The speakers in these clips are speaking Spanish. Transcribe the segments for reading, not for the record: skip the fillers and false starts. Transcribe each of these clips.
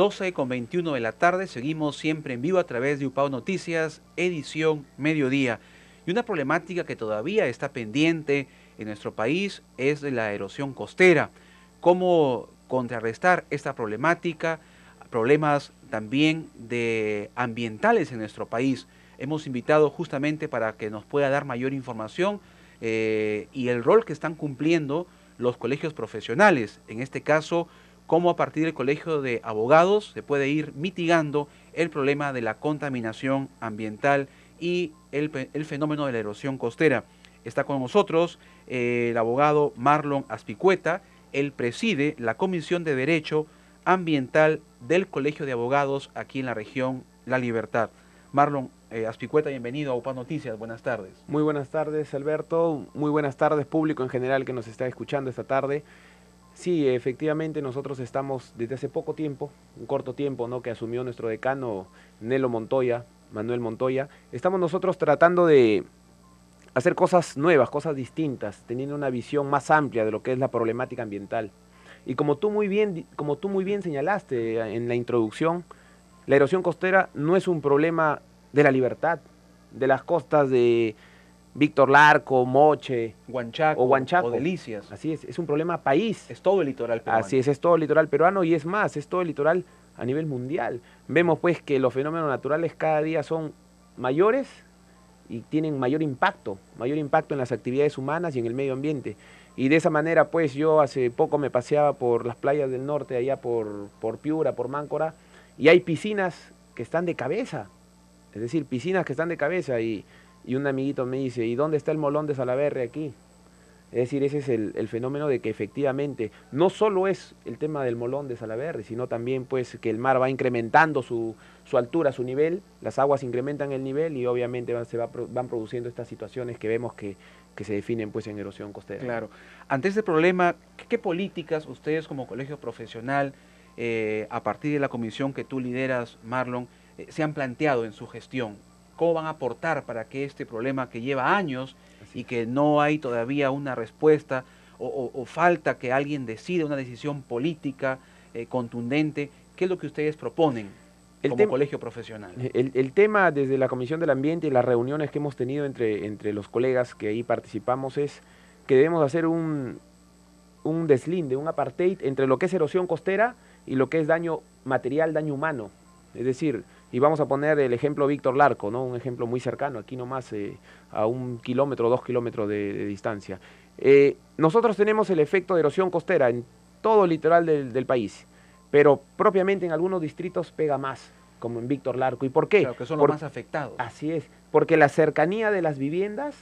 12:21 de la tarde, seguimos siempre en vivo a través de UPAO Noticias, edición mediodía. Y una problemática que todavía está pendiente en nuestro país es de la erosión costera. ¿Cómo contrarrestar esta problemática? Problemas también ambientales en nuestro país. Hemos invitado justamente para que nos pueda dar mayor información y el rol que están cumpliendo los colegios profesionales. En este caso, cómo a partir del Colegio de Abogados se puede ir mitigando el problema de la contaminación ambiental y el fenómeno de la erosión costera. Está con nosotros el abogado Marlon Azpilicueta. Él preside la Comisión de Derecho Ambiental del Colegio de Abogados aquí en la región La Libertad. Marlon Azpilicueta, bienvenido a UPAO Noticias. Buenas tardes. Muy buenas tardes, Alberto. Muy buenas tardes, público en general que nos está escuchando esta tarde. Sí, efectivamente nosotros estamos desde hace poco tiempo, un corto tiempo, ¿no?, que asumió nuestro decano Manuel Montoya. Estamos nosotros tratando de hacer cosas nuevas, cosas distintas, teniendo una visión más amplia de lo que es la problemática ambiental. Y como tú muy bien señalaste en la introducción, la erosión costera no es un problema de La Libertad, de las costas de Víctor Larco, Moche, Huanchaco, o Huanchaco. o Delicias. Así es un problema país. Es todo el litoral peruano. Así es todo el litoral peruano y es más, es todo el litoral a nivel mundial. Vemos pues que los fenómenos naturales cada día son mayores y tienen mayor impacto en las actividades humanas y en el medio ambiente. Y de esa manera pues yo hace poco me paseaba por las playas del norte, allá por Piura, por Máncora, y hay piscinas que están de cabeza, es decir, piscinas que están de cabeza y un amiguito me dice, ¿y dónde está el molón de Salaverry aquí? Es decir, ese es el fenómeno de que efectivamente no solo es el tema del molón de Salaverry, sino también pues que el mar va incrementando su altura, su nivel, las aguas incrementan el nivel y obviamente van produciendo estas situaciones que vemos que se definen pues en erosión costera. Claro. Ante este problema, ¿qué políticas ustedes como colegio profesional, a partir de la comisión que tú lideras, Marlon, se han planteado en su gestión? ¿Cómo van a aportar para que este problema que lleva años y que no hay todavía una respuesta o falta que alguien decida una decisión política contundente? ¿Qué es lo que ustedes proponen como colegio profesional? El tema desde la Comisión del Ambiente y las reuniones que hemos tenido entre los colegas que ahí participamos es que debemos hacer un deslinde, un apartheid entre lo que es erosión costera y lo que es daño material, daño humano. Es decir, y vamos a poner el ejemplo Víctor Larco, ¿no?, un ejemplo muy cercano, aquí nomás a 1 kilómetro, 2 kilómetros de distancia. Nosotros tenemos el efecto de erosión costera en todo el litoral del país, pero propiamente en algunos distritos pega más, como en Víctor Larco. ¿Y por qué? Claro, que son los más afectados. Así es, porque la cercanía de las viviendas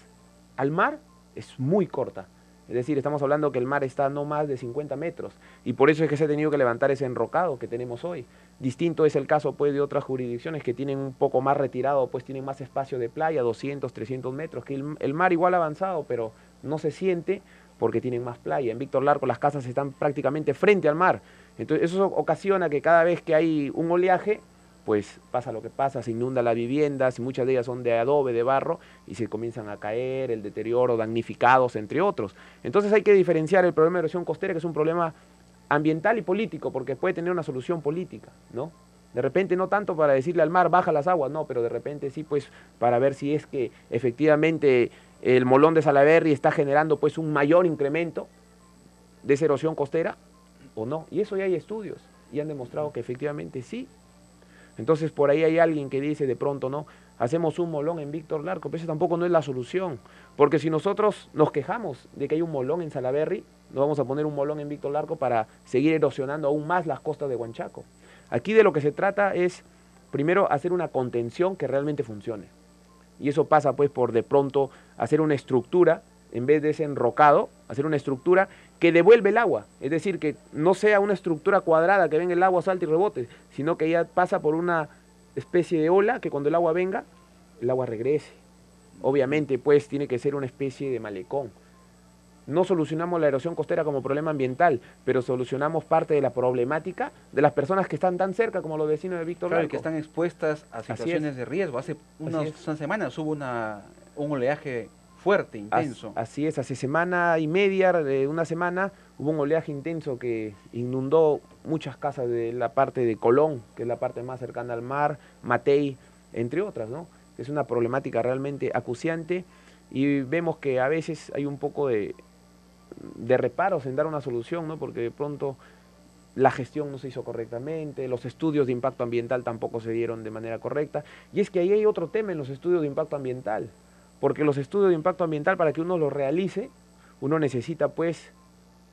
al mar es muy corta. Es decir, estamos hablando que el mar está no más de 50 metros y por eso es que se ha tenido que levantar ese enrocado que tenemos hoy. Distinto es el caso pues de otras jurisdicciones que tienen un poco más retirado, pues tienen más espacio de playa, 200, 300 metros, que el mar igual ha avanzado, pero no se siente porque tienen más playa. En Víctor Larco las casas están prácticamente frente al mar. Entonces eso ocasiona que cada vez que hay un oleaje, pues pasa lo que pasa, se inunda las viviendas, y muchas de ellas son de adobe, de barro, y se comienzan a caer, el deterioro, damnificados, entre otros. Entonces hay que diferenciar el problema de erosión costera, que es un problema ambiental y político, porque puede tener una solución política, ¿no? De repente no tanto para decirle al mar, baja las aguas, no, pero de repente sí, pues, para ver si es que efectivamente el molón de Salaverry está generando pues un mayor incremento de esa erosión costera, o no. Y eso ya hay estudios, y han demostrado que efectivamente sí. Entonces por ahí hay alguien que dice de pronto, no, hacemos un molón en Víctor Larco, pero eso tampoco no es la solución, porque si nosotros nos quejamos de que hay un molón en Salaverry, no vamos a poner un molón en Víctor Larco para seguir erosionando aún más las costas de Huanchaco. Aquí de lo que se trata es, primero, hacer una contención que realmente funcione, y eso pasa pues por de pronto hacer una estructura, en vez de ese enrocado, hacer una estructura que devuelve el agua, es decir, que no sea una estructura cuadrada que venga el agua, salte y rebote, sino que ya pasa por una especie de ola que cuando el agua venga, el agua regrese. Obviamente, pues, tiene que ser una especie de malecón. No solucionamos la erosión costera como problema ambiental, pero solucionamos parte de la problemática de las personas que están tan cerca como los vecinos de Víctor Larco. Claro, que están expuestas a situaciones de riesgo. Hace unas semanas hubo un oleaje fuerte, intenso. Así es, hace semana y media, una semana, hubo un oleaje intenso que inundó muchas casas de la parte de Colón, que es la parte más cercana al mar, Matei, entre otras, ¿no? Es una problemática realmente acuciante y vemos que a veces hay un poco de reparos en dar una solución, ¿no? Porque de pronto la gestión no se hizo correctamente, los estudios de impacto ambiental tampoco se dieron de manera correcta, y es que ahí hay otro tema en los estudios de impacto ambiental, porque los estudios de impacto ambiental, para que uno los realice, uno necesita pues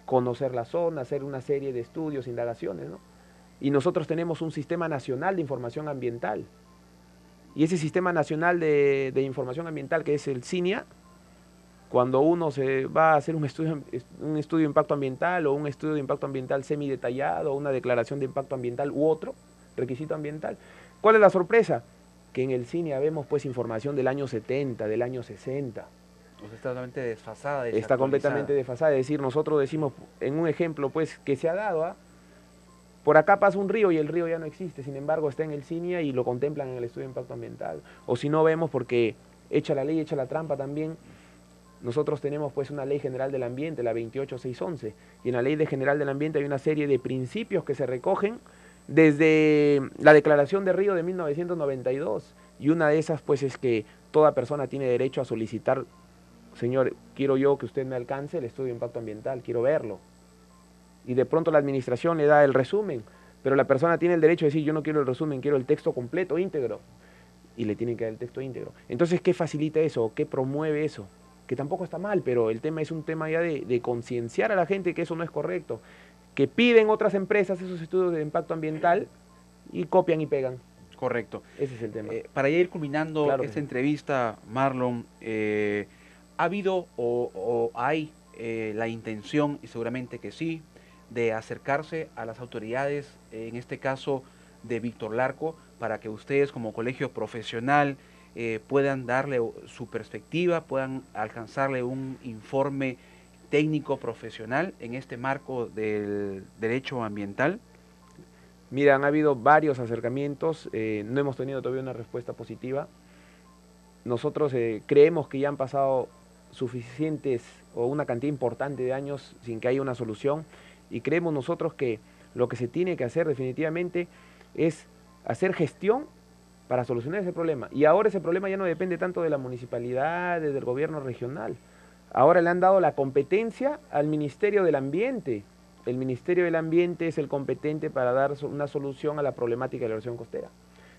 conocer la zona, hacer una serie de estudios, indagaciones, ¿no? Y nosotros tenemos un sistema nacional de información ambiental, y ese sistema nacional de información ambiental, que es el CINIA, cuando uno se va a hacer un estudio de impacto ambiental o un estudio de impacto ambiental semidetallado, una declaración de impacto ambiental u otro requisito ambiental, ¿cuál es la sorpresa? Que en el CINIA vemos pues información del año 70, del año 60. O sea, está totalmente desfasada. Está completamente desfasada, es decir, nosotros decimos, en un ejemplo pues que se ha dado, por acá pasa un río y el río ya no existe, sin embargo está en el CINIA y lo contemplan en el estudio de impacto ambiental. O si no vemos, porque echa la ley, echa la trampa también, nosotros tenemos pues una ley general del ambiente, la 28611, y en la ley general del ambiente hay una serie de principios que se recogen desde la Declaración de Río de 1992, y una de esas pues es que toda persona tiene derecho a solicitar, señor, quiero yo que usted me alcance el estudio de impacto ambiental, quiero verlo. Y de pronto la administración le da el resumen, pero la persona tiene el derecho a decir, yo no quiero el resumen, quiero el texto completo, íntegro, y le tienen que dar el texto íntegro. Entonces, ¿qué facilita eso? ¿Qué promueve eso? Que tampoco está mal, pero el tema es un tema ya de concienciar a la gente que eso no es correcto, que piden otras empresas esos estudios de impacto ambiental y copian y pegan. Correcto. Ese es el tema. Para ir culminando esta sí. entrevista, Marlon, ¿ha habido o hay la intención, y seguramente que sí, de acercarse a las autoridades, en este caso de Víctor Larco, para que ustedes como colegio profesional puedan darle su perspectiva, puedan alcanzarle un informe técnico profesional en este marco del derecho ambiental? Mira, han habido varios acercamientos, no hemos tenido todavía una respuesta positiva. Nosotros creemos que ya han pasado suficientes o una cantidad importante de años sin que haya una solución, y creemos nosotros que lo que se tiene que hacer definitivamente es hacer gestión para solucionar ese problema. Y ahora ese problema ya no depende tanto de la municipalidad, del gobierno regional. Ahora le han dado la competencia al Ministerio del Ambiente. El Ministerio del Ambiente es el competente para dar una solución a la problemática de la erosión costera.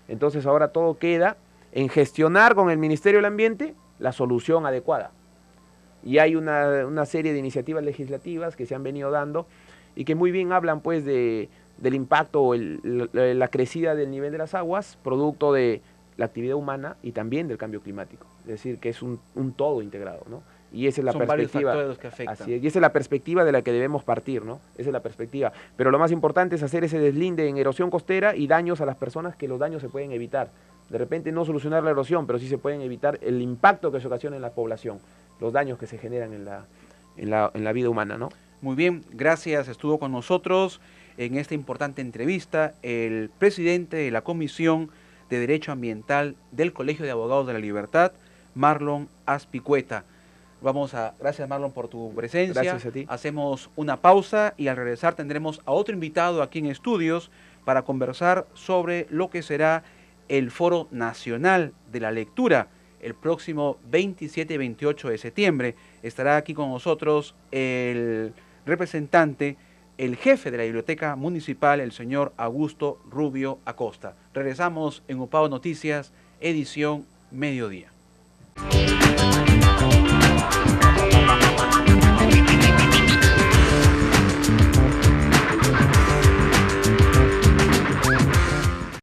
Entonces ahora todo queda en gestionar con el Ministerio del Ambiente la solución adecuada. Y hay una serie de iniciativas legislativas que se han venido dando y que muy bien hablan pues del impacto o la crecida del nivel de las aguas, producto de la actividad humana y también del cambio climático. Es decir, que es un todo integrado, ¿no? Y esa es la perspectiva. Varios factores los que afectan. Así es, y esa es la perspectiva de la que debemos partir, ¿no? Esa es la perspectiva. Pero lo más importante es hacer ese deslinde en erosión costera y daños a las personas, que los daños se pueden evitar. De repente no solucionar la erosión, pero sí se pueden evitar el impacto que se ocasiona en la población, los daños que se generan en la vida humana, ¿no? Muy bien, gracias. Estuvo con nosotros en esta importante entrevista el presidente de la Comisión de Derecho Ambiental del Colegio de Abogados de la Libertad, Marlon Azpilicueta. Gracias Marlon por tu presencia. Gracias a ti. Hacemos una pausa y al regresar tendremos a otro invitado aquí en estudios para conversar sobre lo que será el Foro Nacional de la Lectura el próximo 27 y 28 de septiembre. Estará aquí con nosotros el representante, el jefe de la Biblioteca Municipal, el señor Augusto Rubio Acosta. Regresamos en UPAO Noticias, edición mediodía.